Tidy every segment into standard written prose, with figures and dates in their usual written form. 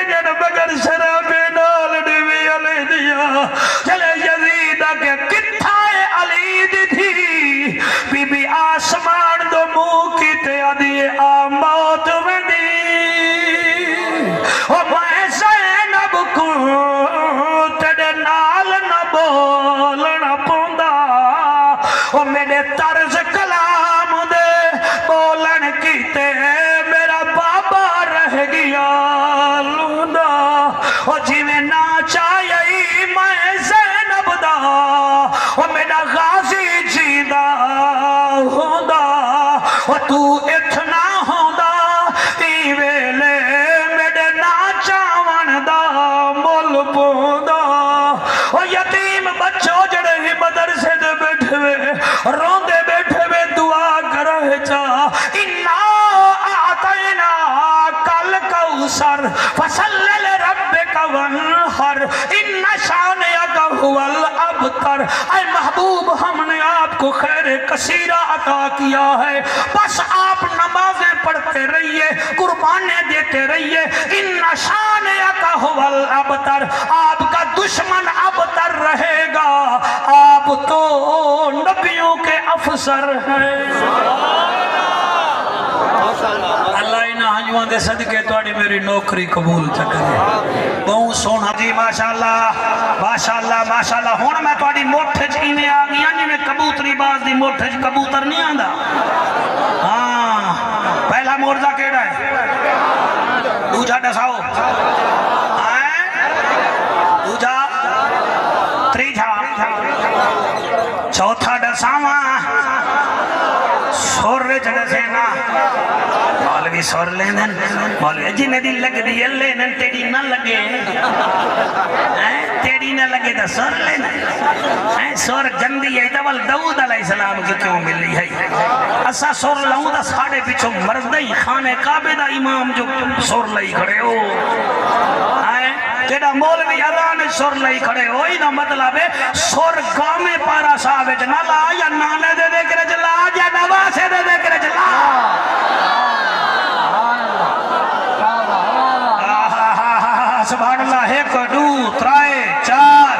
جن بگر شرابے نال ڈیوی علی دیا چلے یزید کے کتھائے علی دی تھی بی بی آسمان دو منہ کی تے آدھی آمات میں دی او میں زینب کو تیرے نال نہ بولنا پوندا او میرے طرز کلام دے بولن کیتے میرا بابا رہ گیا لوندا او جی میں نا چاہیے میں زینب دا او میرا غازی جیدہ ہوندا او تو اتنا ہوندا ای ویلے میرے نا چاون دا مول پوندا او یتیم بچوں جڑے ہی مدرسے دے بیٹھے ہوئے روندے بیٹھے ہوئے دعا کرے چا انا اعطینا کل کوثر فصلی لربک وانحر ان شانئک هو الابتر اے محبوب ہم نے آپ کو خیر کثیرہ عطا کیا ہے بس آپ نمازیں پڑھتے رہیے قربانیں دیتے رہیے ان شانئک هو الابتر آپ کا دشمن ابتر رہے گا آپ تو نبیوں کے افسر ہیں اللہ انہاں حجوان دے صدقے توڑی میری نوکری قبول چکرے بہت سونا جی ماشاءاللہ ماشاءاللہ ماشاءاللہ ہونا میں توڑی موٹھج میں آگیا جی میں کبوتری باز دی موٹھج کبوتر نہیں آندہ ہاں پہلا مورزہ کیڑا ہے دوجہ ڈساؤ دوجہ تریجہ چوتھا ڈساواں سور رچ ڈسینا مولوی سور لینن مولوی جنہیں دی لگ دی لینن تیڑی نہ لگے تیڑی نہ لگے تو سور لینن سور جندی ہے تو داؤد علیہ السلام کی کیوں ملی ہے اسا سور لاؤں دا ساڑے پیچھو مرز دائی خانے کعبے دا امام جو سور لائی کھڑے ہو جیڑا مولوی اذان سور لائی کھڑے ہوئی نا مطلب ہے سور گامے پارا صاحب جنا لا یا نانے دے دے کرے جلا یا نواسے دے دے کرے جلا سبحان اللہ ایک دو ترائے چار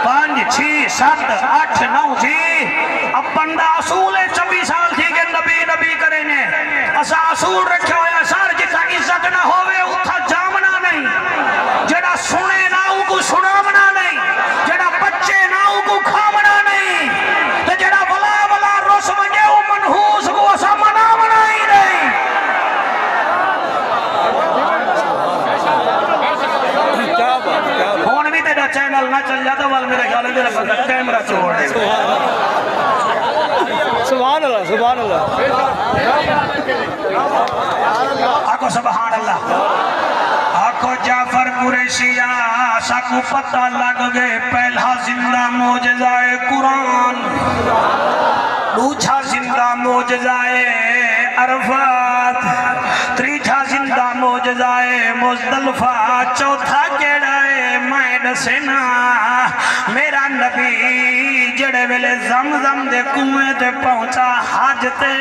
پانچ چھ سات آٹھ نو جی اب بندہ اصول 24 سال تھی کہ نبی نبی کرے نے اسا اصول رکھے ہویا سار جتا عزت نہ ہوئے اتھا جامنا نہیں جڑا سنے نہ ان کو سنامنا نہیں جڑا بچے نہ ان کو کھامنا نہیں جڑا بلا بلا روس مجھے او منحوس کو اسا منامنا ہی نہیں فون بھی تیرا چینل نہ چل جاتا وال میرے خیال میرا پتہ کیمرہ چھوڑ دے سبحان اللہ سبحان اللہ آکو سبحان اللہ آکو جعفر قریشیہ ساکو پتہ لگ گئے پہلا زندہ معجزہ قرآن دوسرا زندہ معجزہ عرفات تیسرا زندہ معجزہ مزدلفہ چوتھا کیڑا ہے میں دسنا میرا نبی جڑے ویلے زمزم دے کنویں تے پہنچا حج تے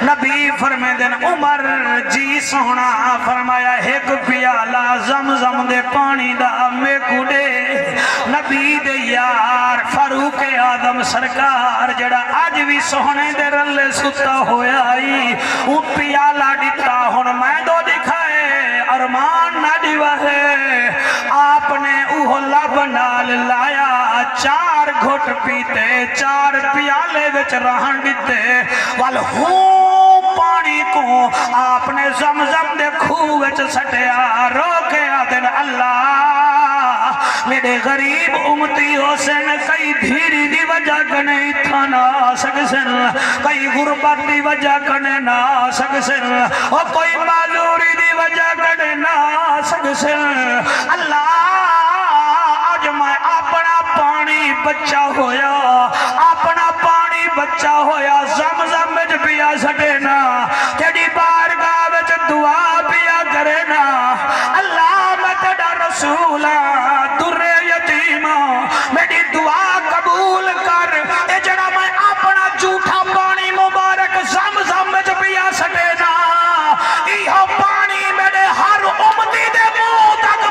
نبی فرمے دن عمر جی سونا فرمایا ایک پیالہ زمزم دے پانی دا میں کڑے نبی دے یار فاروق آدم سرکار جڑا آج بھی سونے دے رلے ستا ہویا ہی وہ پیالہ ڈتا ہون میں دو دکھائے ارمان نہ دیوا ہے آپ نے اوہ لب نال لایا چار گھٹ پیتے چار پیالے وچ رہن دیتے والہوں پانی کو آپ نے زمزم دے کھو وچ سٹیا روکے آدن اللہ میرے غریب امتی حسین کئی دھیری دی وجہ کنے اتھانا سکسن کئی غربت دی وجہ کنے نا سکسن اور کوئی معذوری دی وجہ کنے نا سکسن اللہ آج میں اپنا پانی بچہ ہویا اپنا پانی بچہ ہویا زمزم میں پیا سٹے نا تیری بارگاہ میں دعا پیا کرے نا اللہ میں تیرا رسولہ در یتیمہ میری دعا قبول کر اے جڑا میں اپنا جھوٹا پانی مبارک زمزم میں پیا سٹے نا ایہو پانی میرے ہر امتی دے منہ تک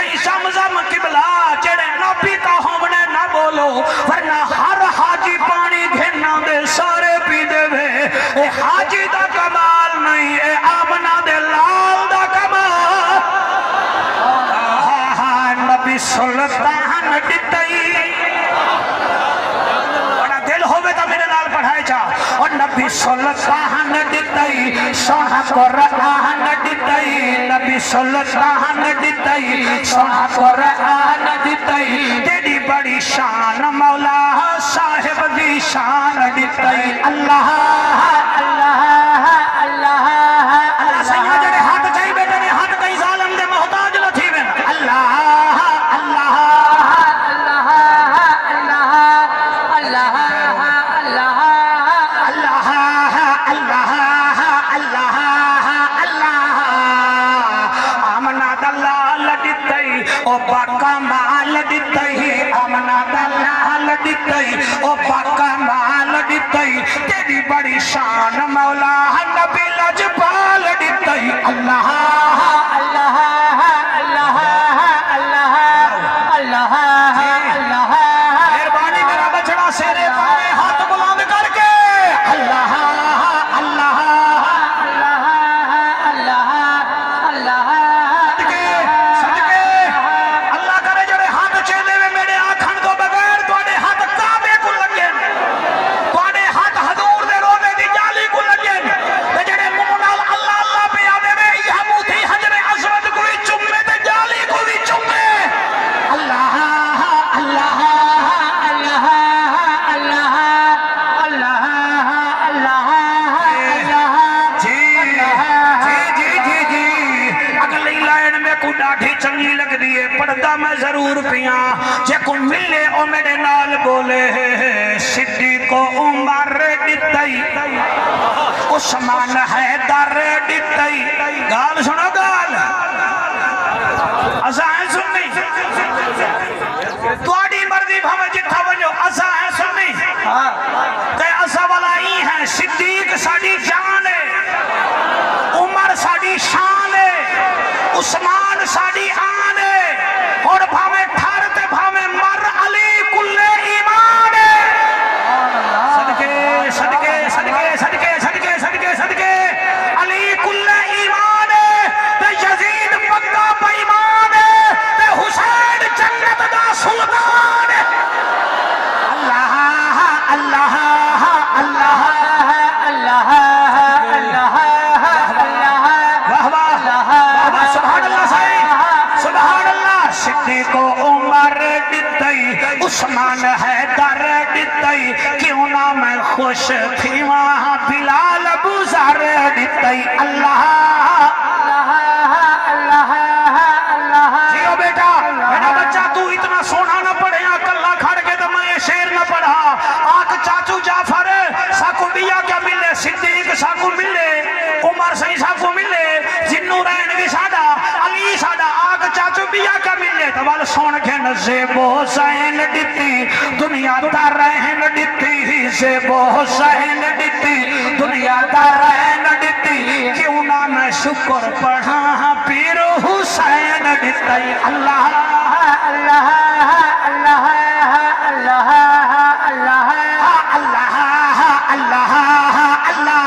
کہیں زمزم قبلہ جڑے نہ پیتا ہونے نہ بولو ورنہ ہر حاجی پانی گھننا دے سارے پی دے وے اے حاجی دا کمال نہیں اے آمنہ دے لال دا کمال نبی سلطان ڈٹائی بڑا دل ہوئے تا میرے نال پڑھائے جا اور نبی سلطان ڈٹائی سونا قرآن ڈٹائی نبی سلطان ڈٹائی سونا قرآن ڈٹائی تیری بڑی شان مولا صاحب دی شان ڈٹائی اللہ اللہ اللہ اللہ سیاں جڑے ہاتھ چاہی بیٹے نے ہاتھ کئی ظالم دے محتاج نہ تھی بین اللہ اللہ اللہ اللہ اللہ اللہ اللہ اللہ اللہ آمنا دلال ڈٹائی او باقا مال ڈٹائی آمنا دلال ڈٹائی او باقا مال ڈٹائی تیری بڑی شان مولا نبی لجپال ڈٹائی اللہ اللہ اللہ اللہ اللہ اللہ مہربانی میرا بچڑا سیرے پائے ہاتھ بلند کر کے اللہ اللہ اللہ اللہ اللہ صدقے اللہ کرے جڑے ہاتھ چیلے میں میرے آکھن تو بغیر توڑے ہاتھ کعبے کو لگے توڑے ہاتھ حضور دے روزے دی جالی کو لگے جڑے منال اللہ اللہ پہ آدھے میں یہ موتھی حجر اسود کوئی چمے تے جالی کو بھی چمے اللہ اللہ اللہ اللہ اللہ اللہ اللہ جی جی جی جی اگلی لائن میں کو ڈاٹھی چنگی لگ دیئے پڑھتا میں ضرور پیاں جے کو ملے او میرے نال بولے صدیق و عمر ڈٹائی عثمان حیدر ڈٹائی گال سنو گال اسا ہے سننی تواڈی مرضی بھاوے جتھا ونجو اسا ہے سننی تے اسا والا ہی ہے صدیق ساڈی جان ہے عمر ساڈی شان ہے عثمان ساڈی آن ہے اور بھاوے ٹھار تے بھاوے مر علی کل ایمان ہے صدقے صدقے صدقے صدقے صدقے صدقے صدقے علی کل ایمان ہے تے یزید پکا بیمان ہے تے حسین جنت دا سلطان ہے اللہ اللہ اللہ اللہ اللہ اللہ واہ واہ سبحان اللہ صحیح سبحان اللہ صدیق و عمر ڈٹائی عثمان حیدر ڈٹائی کیوں نہ میں خوش تھی وہاں بلال ابو ذر ڈٹائی اللہ اللہ اللہ اللہ جیو بیٹا میرا بچہ تو اتنا سونا نہ پڑھے کلا کھڑ کے تو میں یہ شیر نہ پڑھا آنکھ چاچو جعفر ساکو بیا کیا ملے صدیق ساکو ملے عمر صحیح ساکو ملے جنو رہن بھی ساڑا علی ساڑا آنکھ چاچو بیا کیا ملے توال سون کھن زیب و حسین ڈٹی دنیا دا رہن ڈٹی زیب و حسین ڈٹی دنیا دا رہن ڈٹی کیوں نہ میں شکر پڑھا پیر حسین ڈٹی اللہ اللہ اللہ اللہ اللہ اللہ اللہ اللہ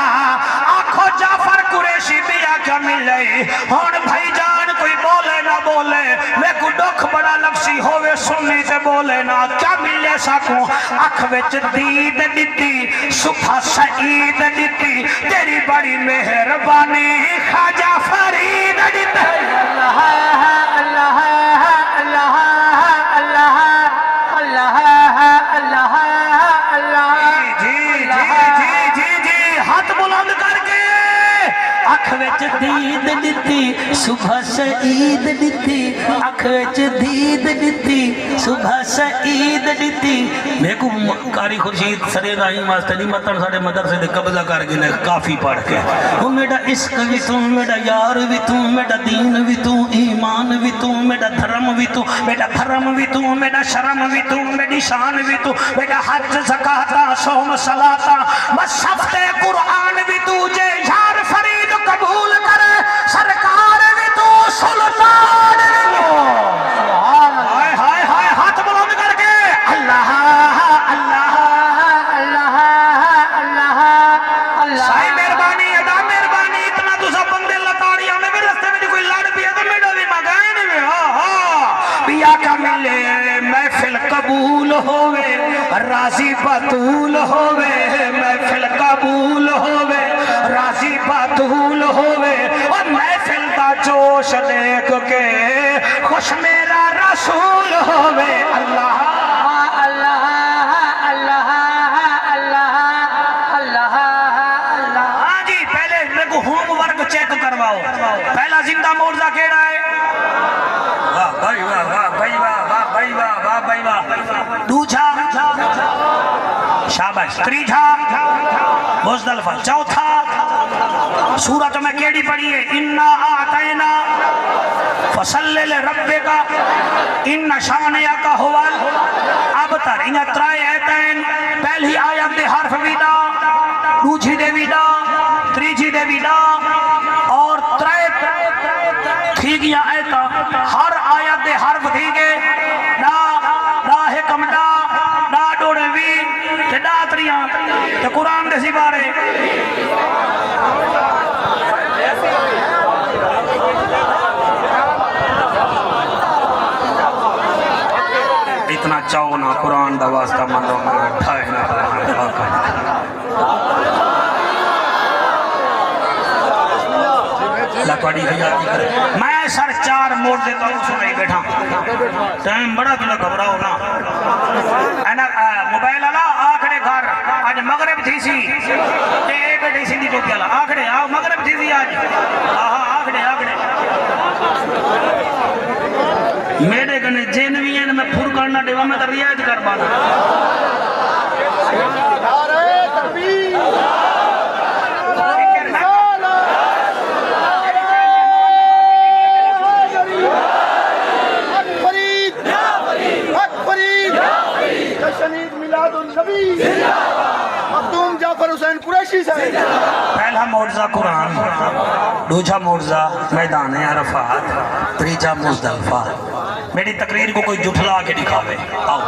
آنکھو جعفر قریشی بیا کیا ملے ہون بھائی جان کوئی بولے نہ بولے میں کو دکھ بڑا لفظی ہوئے سنی سے بولے نہ کیا ملے ساکوں اکھ وچ دید ڈٹی صبح سعید ڈٹی تیری بڑی مہربانی خواجہ فرید ڈٹی اللہ اللہ اللہ اللہ اللہ اللہ اللہ جی جی جی جی جی ہاتھ بلند کر کے اکھ وچ دید ڈٹی صبح سعید ڈٹی اکھ وچ دید ڈٹی صبح سعید ڈٹی میں کو کاری خورشید سرے رحیم واسطے مطلب ساڑے مدرسے دے قبضہ کر گئے کافی پڑھ کے وہ میرا عشق بھی تو میرا یار بھی تو میرا دین بھی تو ایمان بھی تو میرا دھرم بھی تو میرا دھرم بھی تو میرا شرم بھی تو میری شان بھی تو میرا حج زکاة صوم صلاة مصحف قرآن بھی تو جے یار فرید قبول کرے سرکار بھی تو سلطان بھی تو ملے محفل قبول ہووے راضی بطول ہووے محفل قبول ہووے راضی بطول ہووے اور محفل دا جوش دیکھ کے خوش میرا رسول ہووے اللہ اللہ اللہ اللہ اللہ اللہ ہاں جی پہلے میرے کو ہوم ورک چیک کرواؤ پہلا زندہ معجزہ کیڑا ہے واہ بھائی واہ واہ بھائی واہ واہ بھائی واہ واہ بھائی واہ دوجھا شاباش تریجھا مزدلفہ چوتھا سورت میں کیڑی پڑھی ہے اِنَّا آتَيْنَا فَصَلِّ لِرَبِّكَ اِنَّ شَانِئَكَ هُوَ الْأَبْتَرُ انہاں ترائے ایتین پہلی آیت دے حرف ویڈا دوجھی دے ویڈا تریجھی دے ویڈا اور ترائے تھی گیا ایتا ہر آیت دے حرف تھی گئے نا حکم نا ڈوڑے وی تے نا تریاں تے قرآن دے سی بارے اتنا چاہو نا قرآن دا واسطہ مندوں میں اٹھائے نا لکھوڑی حیاتی کرے میں سر چار موڑ دیتا ہوں سنائی بیٹھا ٹائم بڑا تو نہ گھبراؤ نا موبائل اللہ آکھڑے گھر آج مغرب تھی سی ایک بیٹی سی دی جو کیا اللہ آکھڑے مغرب تھی سی آج آکھڑے میرے گنے جینوی ہیں میں پھر کرنا دیوا میں تو ریاض کر بانا نعرہ تکبیر شہید میلاد النبی مخدوم جعفر حسین قریشی سے پہلا معجزہ قرآن دوجھا معجزہ میدان عرفات تریجا مزدلفہ میری تقریر کو کوئی جھٹلا کے دکھاوے آؤ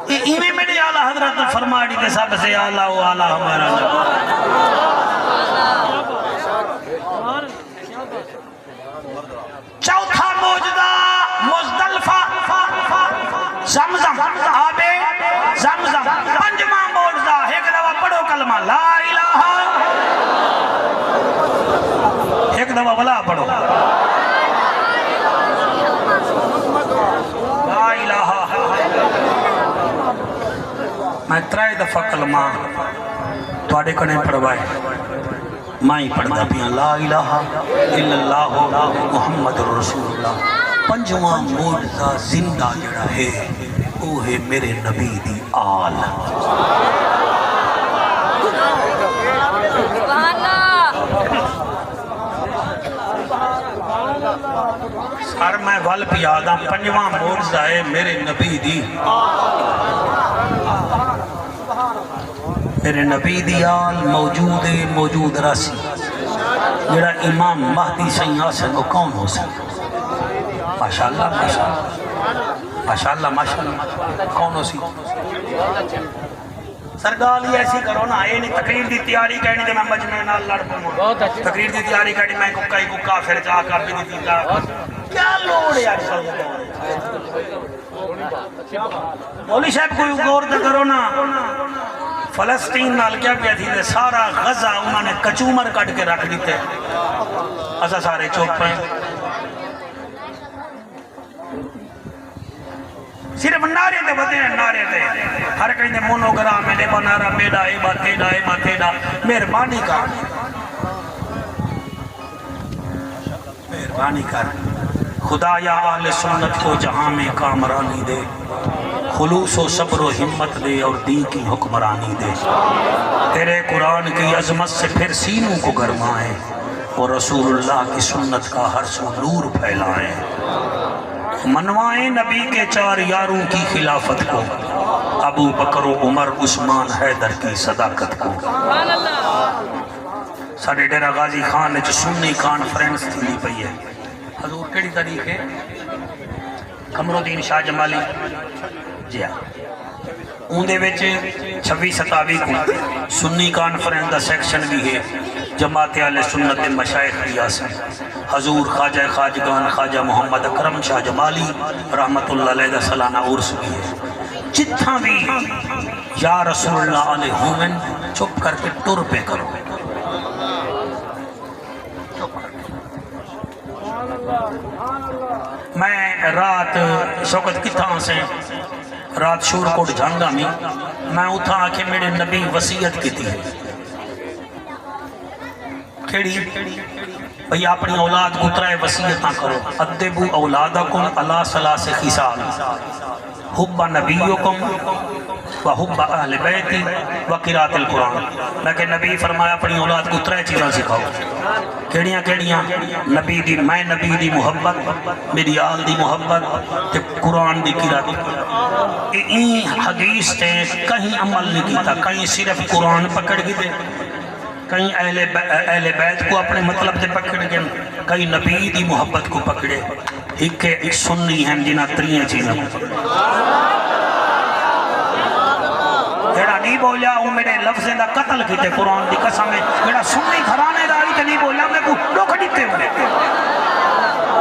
ایویں میری اعلیٰ حضرت فرما دی کہ سب سے اعلیٰ و اعلیٰ ہمارا چوتھا معجزہ مزدلفہ زمزم آبے زمزم پنجواں معجزہ ایک دفعہ پڑھو کلمہ لا الہ ایک دفعہ بلا پڑھو لا الہ میں ترائے دفعہ کلمہ توڑے کنے پڑھوائے مائی پڑھنا پیاں لا الہ الا اللہ محمد رسول اللہ پنجواں معجزہ زندہ جڑا ہے وہ ہے میرے نبی دی آل سر میں ول پیادا پنجواں معجزہ ہے میرے نبی دی میرے نبی دی آل موجود ہے موجود راسی جڑا امام مہدی سیاں سے وہ کون ہو سکتا ماشاءاللہ ماشاءاللہ ماشاءاللہ کون ہو سی سرگالی ایسی کرو نا یہ نہیں تقریر دی تیاری کہنی دے میں مجمع نال لڑ پوں تقریر دی تیاری کہنی میں کئی کو کافر جا کر بھی دی کیا لوڑ ہے آج مولی صاحب کوئی غور تو کرو نا فلسطین نال کیا پیا تھی دے سارا غزہ انہوں نے کچومر کٹ کے رکھ دیتے ایسا سارے چوک پہ صرف نعرے تے بتے ہیں نعرے تے ہر کہیں دے مونوگرام میں لے بنارا بیڑا ایبا تیڑا ایبا تیڑا مہربانی کر مہربانی کر خدا یا اہل سنت کو جہاں میں کامرانی دے خلوص و صبر و ہمت دے اور دین کی حکمرانی دے تیرے قرآن کی عظمت سے پھر سینوں کو گرمائیں اور رسول اللہ کی سنت کا ہر سو نور پھیلائیں منوائیں نبی کے چار یاروں کی خلافت کو ابو بکر و عمر عثمان حیدر کی صداقت کو ساڑھے ڈیرہ غازی خان نے جو سنی کانفرنس تھی لی پئی ہے حضور کیڑی تاریخ ہے قمرالدین شاہ جمالی جی ہاں اون دے وچ 26 ستاوی کو سنی کانفرنس دا سیکشن بھی ہے جماعت اہل سنت مشائخ ریاست حضور خواجہ خواجگان خواجہ محمد اکرم شاہ جمالی رحمت اللہ علیہ دا سالانہ عرس بھی ہے جتھاں بھی یا رسول اللہ علیہ ہومن چپ کر کے ٹر پہ کرو میں رات شوکت کتھاں سے رات شور کوٹ جھانگا میں اتھا آکے میرے نبی وصیت کی تھی کھیڑی بھئی اپنی اولاد کو ترائے وصیتاں کرو ادبو اولادکم علی ثلاث خصال حب نبیکم و حب اہل بیتی و قرات القرآن لیکن نبی فرمایا اپنی اولاد کو ترائے چیزاں سکھاؤ کیڑیاں نبی دی میں نبی دی محبت میری آل دی محبت تے قرآن دی قرات این حدیث تے کہیں عمل نہیں کیتا کہیں صرف قرآن پکڑ گی دے کہیں اہل بیت کو اپنے مطلب دے پکڑ گئے کہیں نبی دی محبت کو پکڑے ایک سنی ہیں جنہ تریاں چیزیں جیڑا نہیں بولیا وہ میرے لفظیں دا قتل کیتے قرآن دی قسم ہے جیڑا سنی گھرانے داری تے نہیں بولیا میں کو روک دیتے ہوئے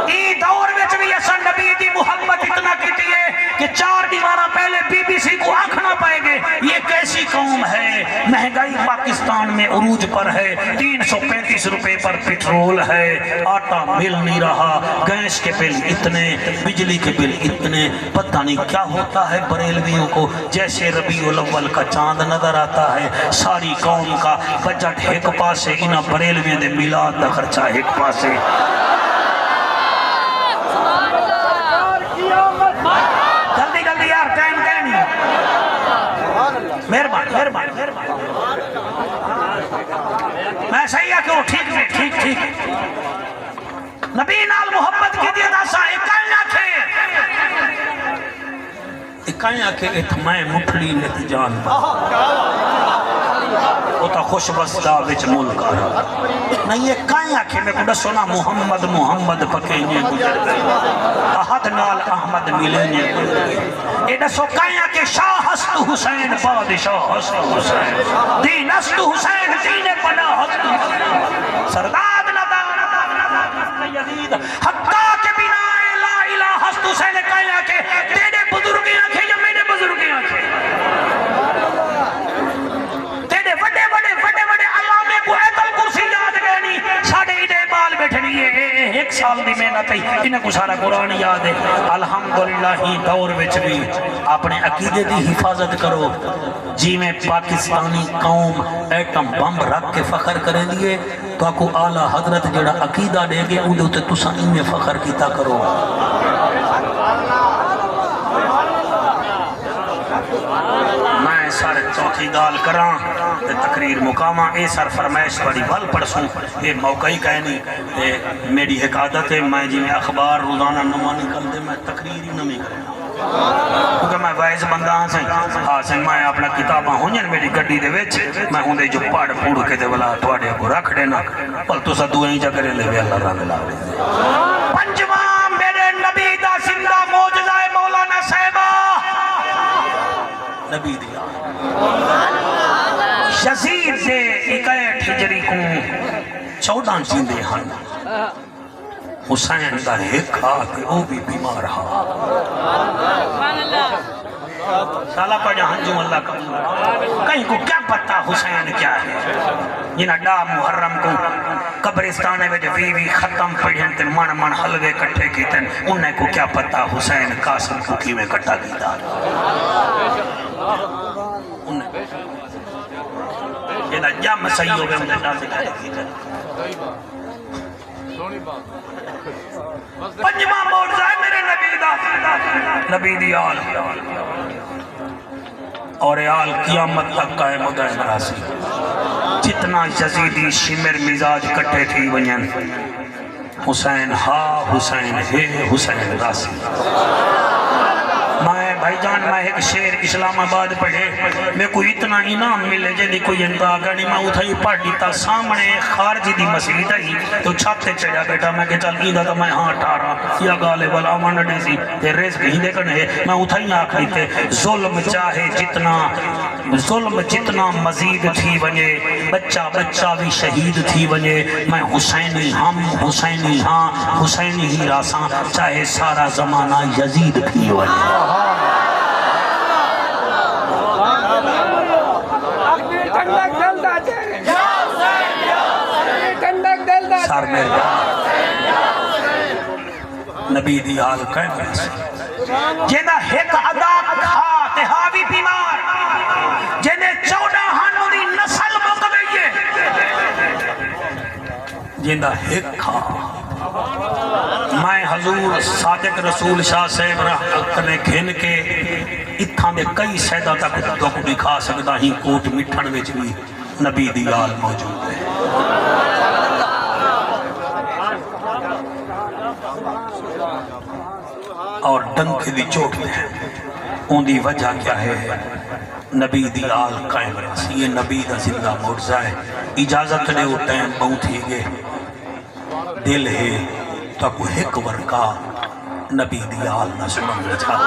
ای دور میں بھی ایسا نبی دی محبت اتنا کیتی ہے کہ 4 دیوارہ پہلے بی بی سی کو آنکھنا پائے گے یہ کیسی قوم ہے مہنگائی پاکستان میں عروج پر ہے 335 روپے پر پیٹرول ہے آٹا مل نہیں رہا گیس کے بل اتنے بجلی کے بل اتنے پتہ نہیں کیا ہوتا ہے بریلویوں کو جیسے ربیع الاول کا چاند نظر آتا ہے ساری قوم کا بجٹ ایک پاسے انہا بریلویوں دے میلاد دا خرچہ ایک پاسے جلدی یار ٹائم نہیں مہربان میں صحیح ہے کہ وہ ٹھیک نبی نال محبت کی دیا دا سا اکائیں آکے اتمائیں مٹھلی لیت جان وہ تا خوش بس دا وچ ملک آرہا نہیں یہ کائیں آکے میں کو سونا محمد پکینے گزر گئے احد نال احمد ملینے گزر گئے یہ دسو کائیں آکے شاہ ہست حسین بادشاہ ہست حسین دین ہست حسین دین پناہ ہست سرداد ندان یزید حقا کے بنا لا الہ ہست حسین کائیں آکے تیرے بزرگی آنکھیں یا میرے بزرگی آنکھیں تیرے وڈے علامے کو ایتل کرسی یاد گئنی ساڑھے ہی دے بال بیٹھنی ہے 1 سال دی محنت ہے انہیں کو سارا قرآن یاد ہے الحمدللہ ہی دور وچ بھی اپنے عقیدے دی حفاظت کرو جی میں پاکستانی قوم ایٹم بم رکھ کے فخر کریں دیئے تو آپ کو اعلیٰ حضرت جڑا عقیدہ دے گے اندھے ہوتے تسانی میں فخر کیتا کرو میں سارے چوتھی گال کران تقریر مقامہ اے سر فرمائش بڑی بھل پڑسوں اے موقع ہی کہنی میری ایک عادت ہے میں جی میں اخبار روزانہ نمہ نکل دے میں تقریر ہی نمی کرنا کیونکہ میں وائز بندہ ہاں میں اپنا کتاباں ہوں جن میری گڑی دے ویچ میں ہوں دے جو پاڑ پھوڑ کے دے والا توڑے کو رکھ دینا پل تو سا دوئیں جا کرے لے اللہ رنگ لاوے پنجواں میرے نبی دا زندہ موجزہ مولانا صاحبہ نبی دیا یزید دے 61 ہجری کو 14 جیندے ہن حسین دا ایک آکے وہ بھی بیمار ہا سالہ پڑھا ہنجوں اللہ کا کہیں کو کیا پتا حسین کیا ہے جنہ ڈا محرم کو قبرستانے میں جو وی ختم پڑھیں تے من حلوے کٹھے کی تن انہیں کو کیا پتا حسین قاسم کو کی میں کٹا گیتا جنہ جام صحیح ہو گئے مجھے نازل ہے کی تن پنجواں موجزہ ہے میرے نبی دی آل اور آل قیامت تک قائم دائم راسی جتنا یزیدی شمر مزاج کٹے تھی ونین حسین ہا حسین ہے حسین راسی میں بھائی جان میں ایک شعر اسلام آباد پڑھے میں کوئی اتنا انعام ملے جلی کوئی انتاگا نہیں میں اتھائی پڑھ لیتا سامنے خارجی دی مسجد آئی تو چھاتے چڑھا بیٹا میں کہ چل گیدہ تو میں ہاں ٹھارا یا گالے والا مانڈے سی تے ریز بھی دے کنے میں اتھائی آکھ لیتے ظلم چاہے جتنا ظلم جتنا مزید تھی ونے بچہ بچہ بھی شہید تھی ونے میں حسینی ہم حسینی ہاں حسینی ہی راساں چاہے سارا زمانہ یزید تھی ونے سار میرے نبی دی آل قیمت جنہ ایک ادا کھا تہاوی بیمار جنہ 14 ہانو دی نسل مک گئی ہے جنہ ایک کھا میں حضور صادق رسول شاہ صاحب رحمت نے کھین کے اتھاں دے کئی سیدہ تک دکھ بھی کھا سکتا ہی کوٹ مٹھن وچ بھی نبی دی آل موجود ہے اور ڈنک دی چوٹ ہے ان دی وجہ کیا ہے نبی دی آل قائم رہی یہ نبی دا زندہ معجزہ ہے اجازت نے وہ ٹائم بہت ہی گئے دل ہے تو کو ایک ورکا نبی دی آل نہ سنن رچا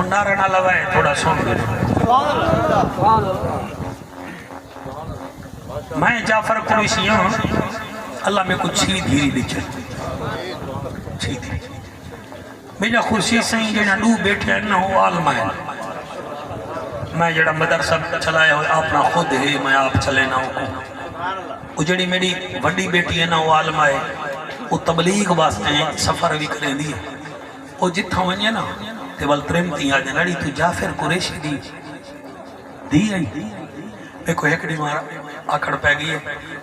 نعرہ نہ لگائے تھوڑا سن لے میں جعفر قریشی ہوں اللہ میں کچھ چھیڑ دھیری لکھے چھیڑ دھیری میرا خورشید سہیں جنہاں دو بیٹھے ہیں نہ ہو عالم ہے میں جڑا مدرسہ چلایا ہوئے اپنا خود ہے میں آپ چلے نہ ہوں وہ جڑی میری بڑی بیٹی ہے نہ وہ عالم ہے وہ تبلیغ واسطے ہیں سفر بھی کریں دی وہ جتھا ہوئے نا تے بل ترمتی آجے نڑی تو جعفر قریشی دی آئی میں کو ایکڑی مارا آکڑ پہ گئی ہے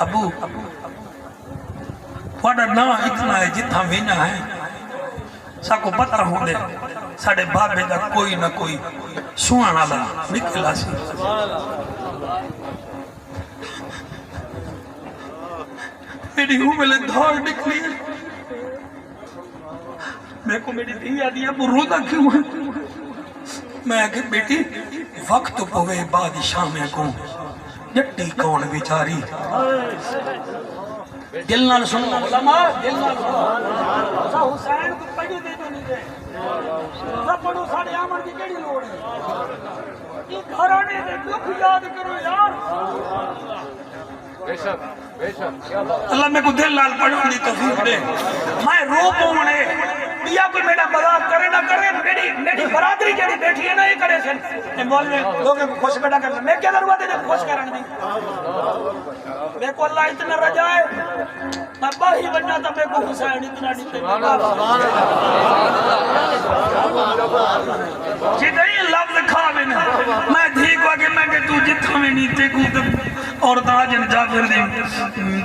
ابو وڈا نا اتنا ہے جتھا وینا ہے سا کو پتہ ہوں دے ساڑے بابے دا کوئی نہ کوئی سوان آلا نکلا سی میری ہوں ملے دھار نکلی ہے میں کو میری دیا دیا وہ روزہ کیوں ہے میں کہ بیٹی وقت پوے بادشاہ میں کو جٹی کون بیچاری دل نال سنو علماء دل نال سنو حسین کو پڑھی دے جو نہیں دے سب پڑھو ساڑھے آمن کی کیڑی لوڑ ہے یہ گھرانے دے دکھ یاد کرو یار اللہ میں کو دل لال پڑھوں دی توفیق دے میں رو پونے یا کوئی میرا مذاق کرے نہ کرے میری برادری جڑی بیٹھی ہے نا یہ کرے سن یہ مول میں لوگوں کو خوش بیٹا کرنا میں کیا ضرورت ہے جب خوش کرنے دی میں کو اللہ اتنا رجا ہے میں باہی بننا تھا میں کو حسین اتنا دیتے جتنی لفظ کھا میں دھیک واقع میں کہ تو جتنا میں نیتے کو اور داجن جعفر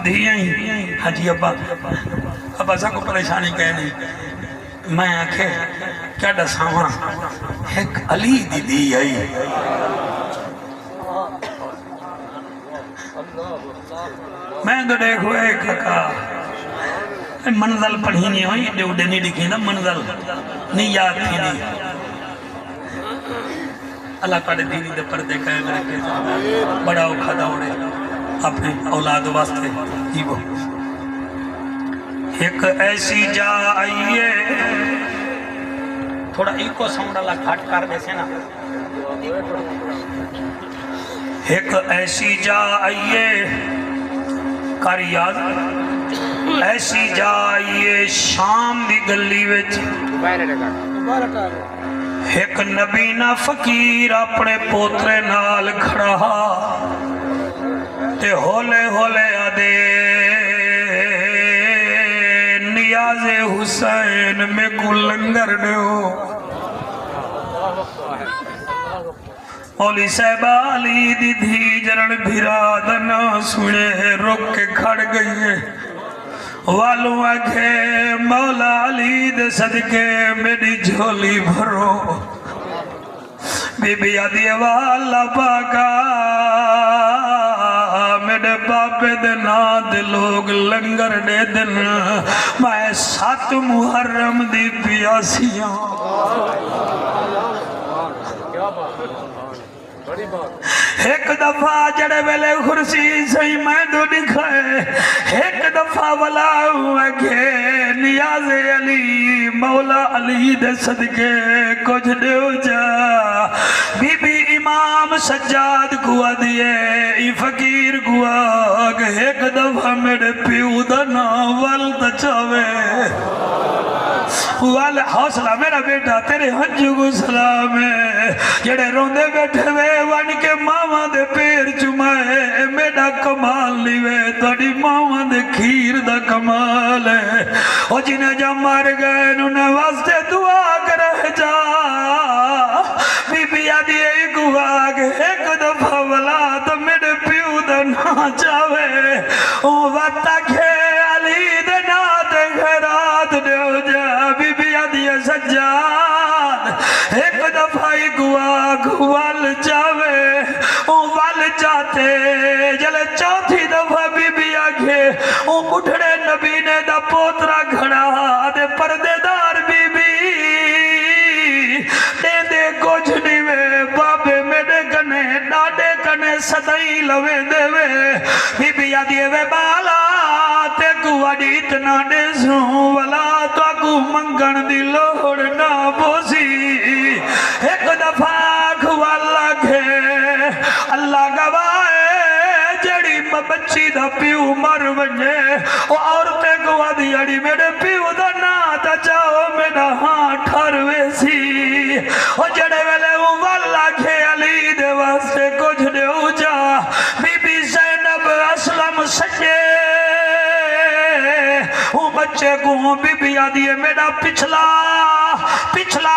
دھیاں ہی حجی ابا سا کو پریشانی کہہ نہیں میں آکھے کیا ڈساواں ایک علی دی دی آئی میں تو دیکھو ایک کہا منزل پڑھی نہیں ہوئی ڈیوڈے نہیں دکھی نا منزل نہیں یاد تھی دی اللہ تعالی دینی دے پردے قائم رکھے بڑا اوکھا دوڑے اپنے اولاد واسطے جی وہ ایک ایسی جا آئیے تھوڑا ایکو ساؤنڈ اللہ گھٹ کر دے سے نا ایک ایسی جا آئیے کر یاد ایسی جا آئیے شام دی گلی وچ ایک نبینا فقیر اپنے پوترے نال کھڑا تے ہولے ہولے آدے نیاز حسین میں کو لنگر دیو مولی صاحب علی دی دھی جرن بھرادنا سنے رک کے کھڑ گئی ہے والوں آگے مولا علی دے صدقے میری جھولی بھرو بی بی آدھی والا پاکا میرے باپے دے ناد لوگ لنگر دے دن میں 7 محرم دی پیاسیاں ایک دفعہ جڑے ویلے خورشید سہی میں دو دکھائے ایک دفعہ والا اگے نیاز علی مولا علی دے صدقے کچھ دیو جا بی بی امام سجاد گوا دیے ای فقیر گوا کہ ایک دفعہ میرے پیو دا ناول تچاوے والے حوصلہ میرا بیٹا تیرے ہنجو کو سلام ہے جڑے روندے بیٹھے وے وان کے ماما دے پیر چمائے میرا کمال لیوے توڑی ماما دے کھیر دا کمال ہے او جنہیں جا مار گئے انہیں واسطے دعا کرے جا بی بی آدھی ایک آگ ایک دفعہ والا تو میرے پیو دا نا چاوے او واتا کھے علی دے نا دے خیرات دے ہو جا بی بی آدھی سجاد ایک دفعہ ایک آگ وال چاوے او وال چاہتے جلے چوتھی دفعہ بی بی آگے او بڑھڑے نبی نے دا پوترا گھڑا دے پردے دار بی بی دے دے کچھ نیوے بابے میرے کنے ڈاڈے کنے صدائی لوے دے وے بی بی آدھیے وے بالا تے کو اڈی اتنا دے سوں والا تو کو منگن دی لوڑ نہ بوسی ایک دفعہ کھوالا گھے اللہ گواہ جڑی بچی دا پیو مر ونجے او عورتے گواہ دی اڑی میرے پیو دا نا تا جاؤ میرا ہاں ٹھروے سی او جڑے ویلے وہ والا گھے علی دے واسطے کچھ دے ہو جا بی بی زینب اسلم سجے وہ بچے کو بی بی آدھیے میرا پچھلا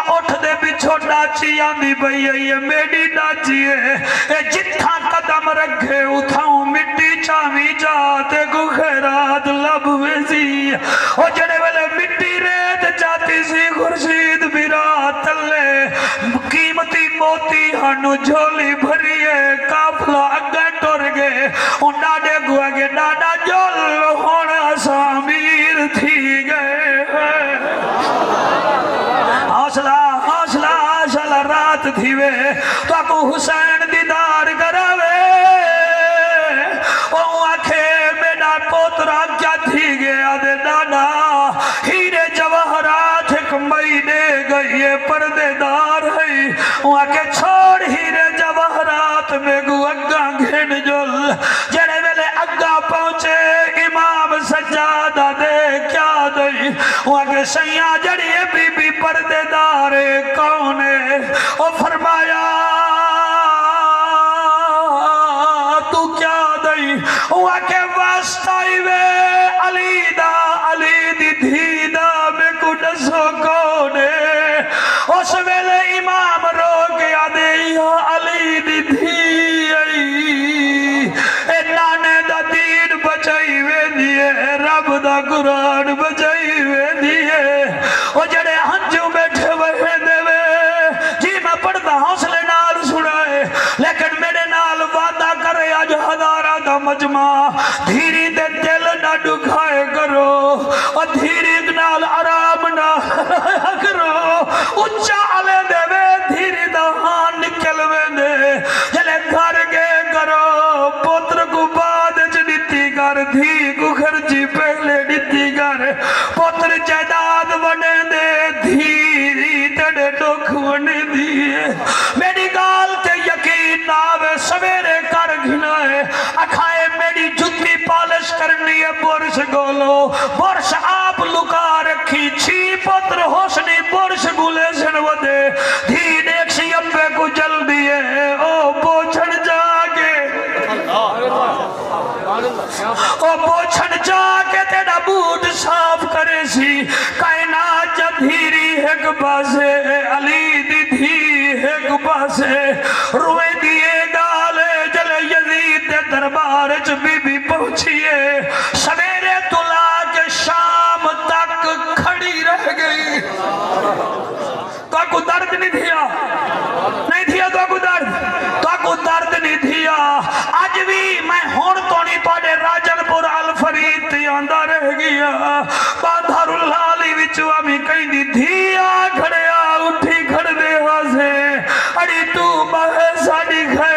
اٹھ دے بچھو ڈاچی آندھی بھئی ہے میری ڈاچی ہے اے جتھا قدم رکھے اتھاؤں مٹی چاوی جاتے کو خیرات لب ویسی او جڑے والے مٹی ریت جاتی سی خورشید بیرات تلے قیمتی موتی ہنو جھولی بھری ہے کافلہ اگے ٹور گئے ان ڈاڈے کو اگے ڈاڈا جول ہونا سامیر تھی گئے حوصلہ رات تھی وے تو کو حسین دیدار کراوے او آکھے میرا پوترا کیا تھی گیا دے ڈاڈا ہیرے جواہرات ایک مئی دے گئی پردے دار ہے او آکھے چھوڑ ہیرے جواہرات میں گو اگا گھن جل جڑے ویلے اگا پہنچے امام سجادہ دے کیا دئی وہ آگے سیاں جڑی بی بی پردے دار کون ہے وہ فرمایا تو کیا دئی وہ آگے واسطائی وے علی دا علی دی دھی دا میں کو نسو کون ہے اس ویلے امام رو گیا دے یا علی دی دھی اے نانے دا دین بچائی وے دیئے رب دا قرآن بچائی وے دیئے او جڑے ہنجو بیٹھے وے دے وے جی میں پڑھتا حوصلے نال سنائے لیکن میرے نال وعدہ کرے آج ہزارہ دا مجمع دھیری دے دل نہ دکھائے کرو اور دھیری نال آرام نہ کرو اچھا علی دے وے دھیری دا ہاں نکل وے دے جلے گھر گے کرو پتر کو بعد جنیتی کر دھی کو خرچی پہلے نیتی کر پتر جائداد بنے دے دھیری تڑے ڈوکھ بنے دیئے میری گال تے یقین ناوے سویرے کر گھنائے اکھائے میری جتی پالش کرنی ہے برش گولو برش آپ لکا رکھی چھی پتر ہوشنی برش گولے سنو دے دھین ایک سی اپے کو جل دیئے او بوچھڑ جاگے او بوچھڑ جاگے تیڑا بوٹ صاف کرے سی کائنات جا دھیری ایک باسے علی دی دھی ایک باسے روئے دیئے گالے جلے یزید دے دربار چ بی بی پہنچیے سویرے تلا کے شام تک کھڑی رہ گئی تو کو درد نہیں دیا تو درد نہیں دیا آج بھی میں ہون تو نہیں پاڑے راجن پور الفرید تیاندہ رہ گیا بادھار اللہ علی وچوا میں کہیں دی دھیا کھڑے آ اٹھی کھڑ دے ہاں سے اڑی تو بہے ساڑی کھڑے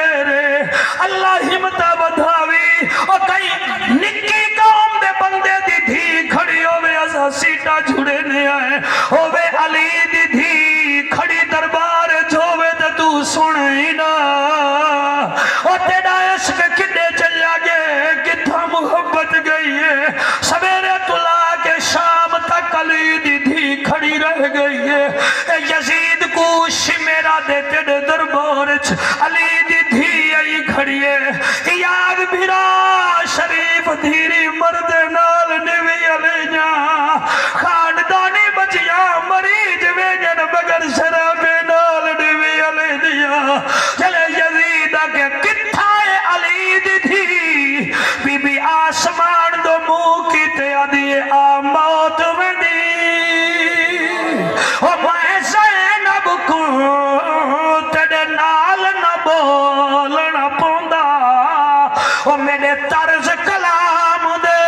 رہ گئی ہے یزید کو شمیرہ دے تیرے دربارچ علی دی دھی آئی کھڑی ہے یاد بھیرا شریف دھیری مرد نال نوی علی جا خاندانی بچیاں مریض ویجن بگر شرابے نال نوی علی دیا چلے یزید کے کتھائے علی دی دھی بی بی آسمان دو منہ کی تیادی آ موت میں دی او میں زینب کو تیرے نال نہ بولنا پوندا او میرے طرز کلام دے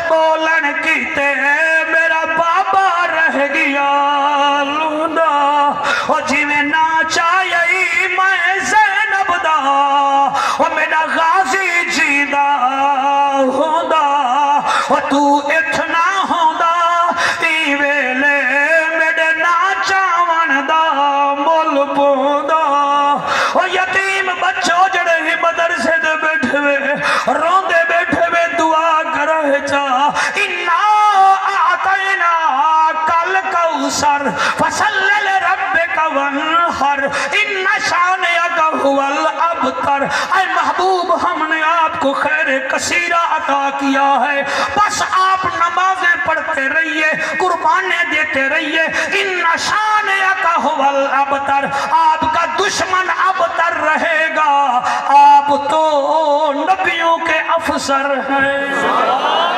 بولن کیتے میرا بابا رہ گیا لوندا او جی میں نہ چاہیے میں زینب دا او میرا غازی جیدہ ہوندا او تو اتنا ہوندا ای ویلے میرے نا چاون دا مل پوندا او یتیم بچوں جڑے ہی مدرسے دے بیٹھے ہوئے روندے بیٹھے ہوئے دعا کرے چا انا اعطینا کل کوثر فصلی لربک وانحر ان شانئک هو الابتر اے محبوب ہم نے آپ کو خیر کثیرہ عطا کیا ہے بس آپ نمازیں پڑھتے رہیے قربانیں دیتے رہیے ان شانئک هو الابتر آپ کا دشمن ابتر رہے گا آپ تو نبیوں کے افسر ہیں